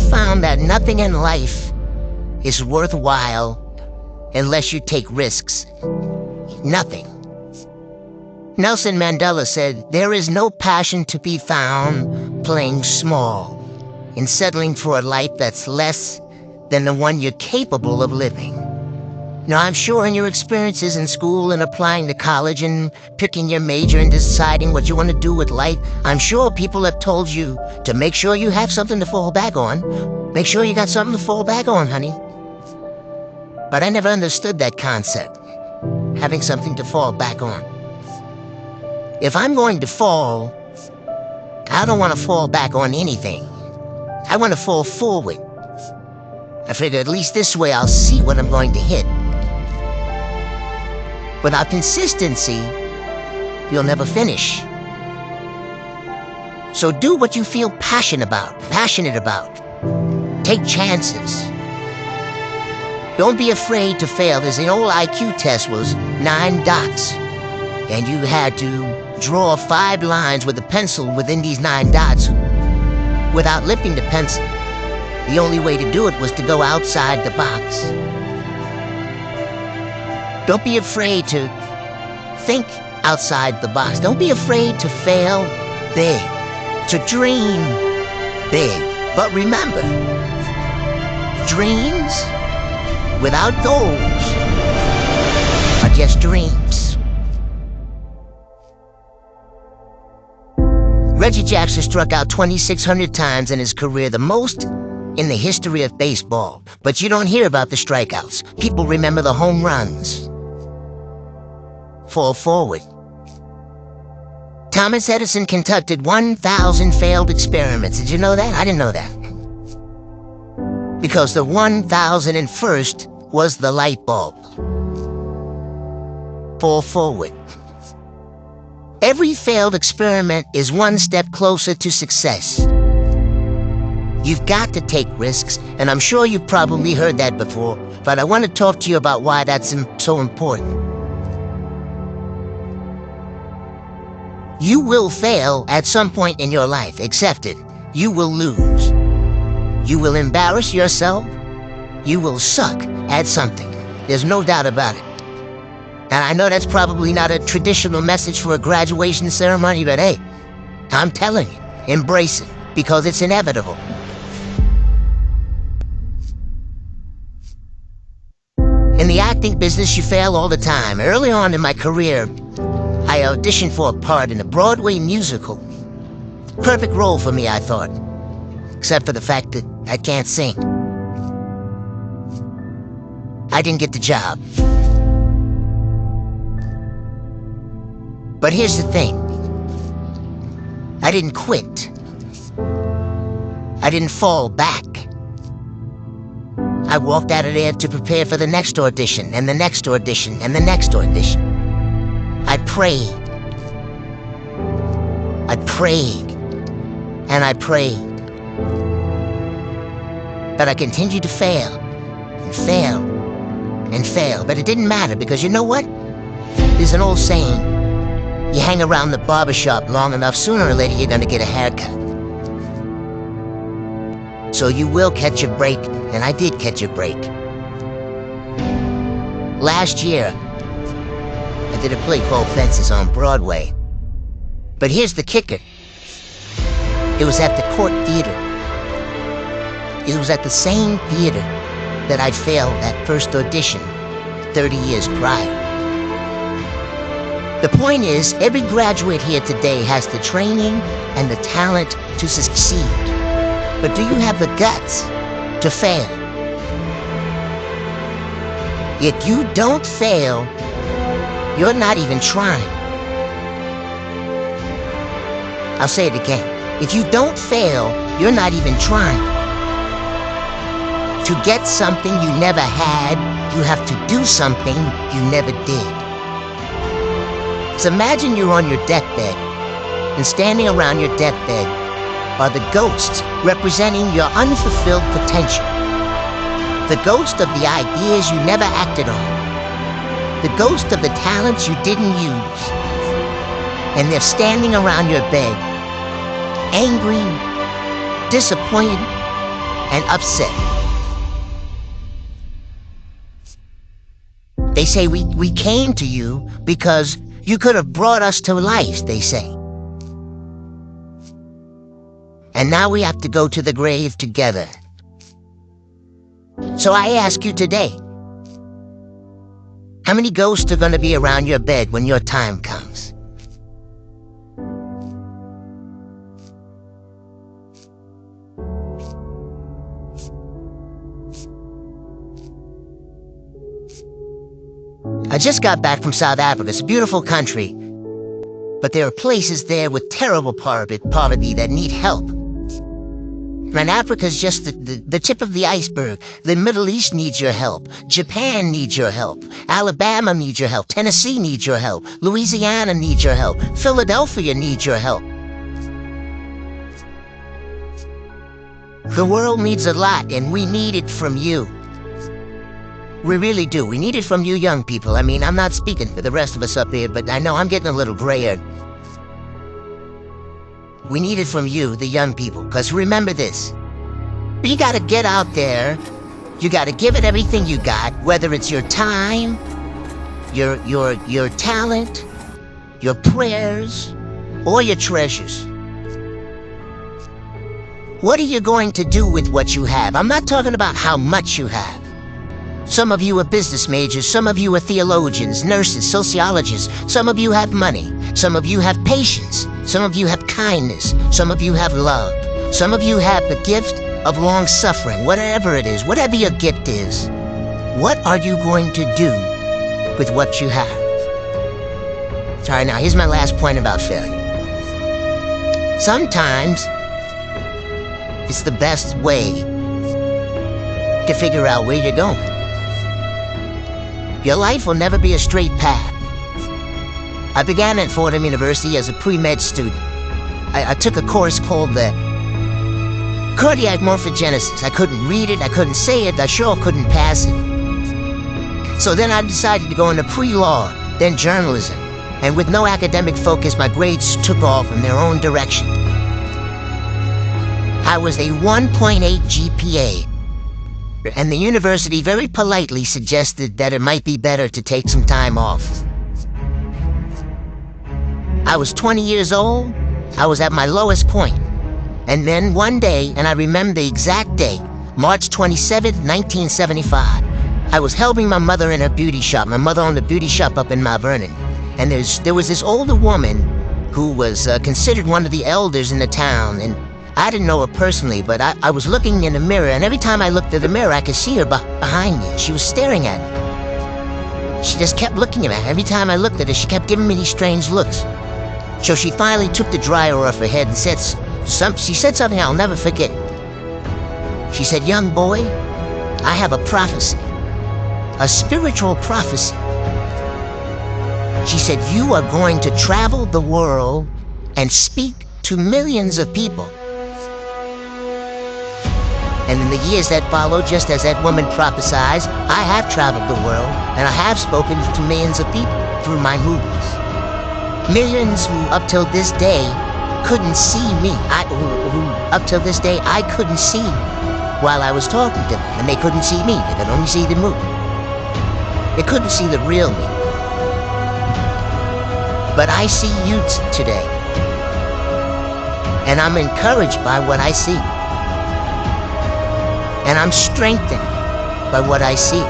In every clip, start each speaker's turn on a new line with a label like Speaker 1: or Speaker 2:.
Speaker 1: found that nothing in life is worthwhile unless you take risks. Nothing. Nelson Mandela said, "There is no passion to be found playing small, in settling for a life that's less than the one you're capable of living." Now, I'm sure in your experiences in school and applying to college and picking your major and deciding what you want to do with life, I'm sure people have told you to make sure you have something to fall back on. Make sure you got something to fall back on, honey. But I never understood that concept, having something to fall back on. If I'm going to fall, I don't want to fall back on anything. I want to fall forward. I figure at least this way I'll see what I'm going to hit. Without consistency, you'll never finish. So do what you feel passionate about. Take chances. Don't be afraid to fail. There's an old IQ test was 9 dots, and you had to draw 5 lines with a pencil within these 9 dots without lifting the pencil. The only way to do it was to go outside the box. Don't be afraid to think outside the box. Don't be afraid to fail big, to dream big. But remember, dreams without goals are just dreams. Reggie Jackson struck out 2,600 times in his career, the most in the history of baseball. But you don't hear about the strikeouts. People remember the home runs. Fall forward. Thomas Edison conducted 1,000 failed experiments. Did you know that? I didn't know that. Because the 1,001st was the light bulb. Fall forward. Every failed experiment is one step closer to success. You've got to take risks, and I'm sure you've probably heard that before, but I want to talk to you about why that's so important. You will fail at some point in your life. Accept it. You will lose. You will embarrass yourself. You will suck at something. There's no doubt about it. And I know that's probably not a traditional message for a graduation ceremony, but hey, I'm telling you, embrace it, because it's inevitable. In the acting business, you fail all the time. Early on in my career, I auditioned for a part in a Broadway musical. Perfect role for me, I thought. Except for the fact that I can't sing. I didn't get the job. But here's the thing. I didn't quit. I didn't fall back. I walked out of there to prepare for the next audition, and the next audition, and the next audition. I prayed. I prayed. And I prayed. But I continued to fail, and fail, and fail. But it didn't matter, because you know what? There's an old saying. You hang around the barbershop long enough, sooner or later you're gonna get a haircut. So you will catch a break, and I did catch a break. Last year, I did a play called Fences on Broadway. But here's the kicker. It was at the Court Theater. It was at the same theater that I failed that first audition 30 years prior. The point is, every graduate here today has the training and the talent to succeed. But do you have the guts to fail? If you don't fail, you're not even trying. I'll say it again. If you don't fail, you're not even trying. To get something you never had, you have to do something you never did. So imagine you're on your deathbed, and standing around your deathbed are the ghosts representing your unfulfilled potential. The ghost of the ideas you never acted on. The ghost of the talents you didn't use. And they're standing around your bed, angry, disappointed, and upset. They say we came to you because you could have brought us to life, they say. And now we have to go to the grave together. So I ask you today, how many ghosts are going to be around your bed when your time comes? I just got back from South Africa. It's a beautiful country, but there are places there with terrible poverty that need help. And Africa's just the tip of the iceberg. The Middle East needs your help. Japan needs your help. Alabama needs your help. Tennessee needs your help. Louisiana needs your help. Philadelphia needs your help. The world needs a lot, and we need it from you. We really do. We need it from you young people. I mean, I'm not speaking for the rest of us up here, but I know I'm getting a little grayer. We need it from you, the young people, because remember this. You gotta get out there. You gotta give it everything you got, whether it's your time, your talent, your prayers, or your treasures. What are you going to do with what you have? I'm not talking about how much you have. Some of you are business majors, some of you are theologians, nurses, sociologists, some of you have money, some of you have patience, some of you have kindness, some of you have love, some of you have the gift of long suffering, whatever it is, whatever your gift is. What are you going to do with what you have? Sorry, now here's my last point about failure. Sometimes it's the best way to figure out where you're going. Your life will never be a straight path. I began at Fordham University as a pre-med student. I took a course called the cardiac morphogenesis. I couldn't read it, I couldn't say it, I sure couldn't pass it. So then I decided to go into pre-law, then journalism. And with no academic focus, my grades took off in their own direction. I was a 1.8 GPA. And the university very politely suggested that it might be better to take some time off. I was 20 years old. I was at my lowest point. And then one day, and I remember the exact day, March 27th, 1975, I was helping my mother in her beauty shop. My mother owned a beauty shop up in Mount Vernon. And there was this older woman who was considered one of the elders in the town. And I didn't know her personally, but I was looking in the mirror, and every time I looked at the mirror, I could see her behind me. She was staring at me. She just kept looking at me. Every time I looked at her, she kept giving me these strange looks. So she finally took the dryer off her head and she said something I'll never forget. She said, "Young boy, I have a prophecy, a spiritual prophecy." She said, "You are going to travel the world and speak to millions of people." And in the years that followed, just as that woman prophesied, I have traveled the world, and I have spoken to millions of people through my movies. Millions who, up till this day, couldn't see me. Who up till this day, I couldn't see while I was talking to them. And they couldn't see me. They could only see the movie. They couldn't see the real me. But I see you today. And I'm encouraged by what I see. And I'm strengthened by what I see.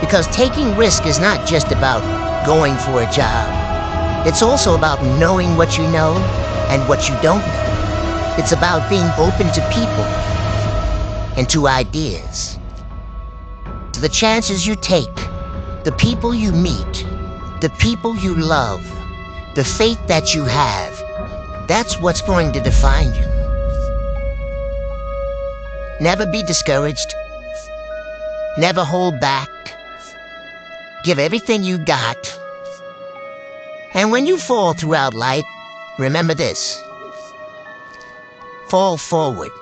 Speaker 1: Because taking risk is not just about going for a job. It's also about knowing what you know and what you don't know. It's about being open to people and to ideas. To the chances you take, the people you meet, the people you love, the faith that you have. That's what's going to define you. Never be discouraged. Never hold back. Give everything you got. And when you fall throughout life, remember this. Fall forward.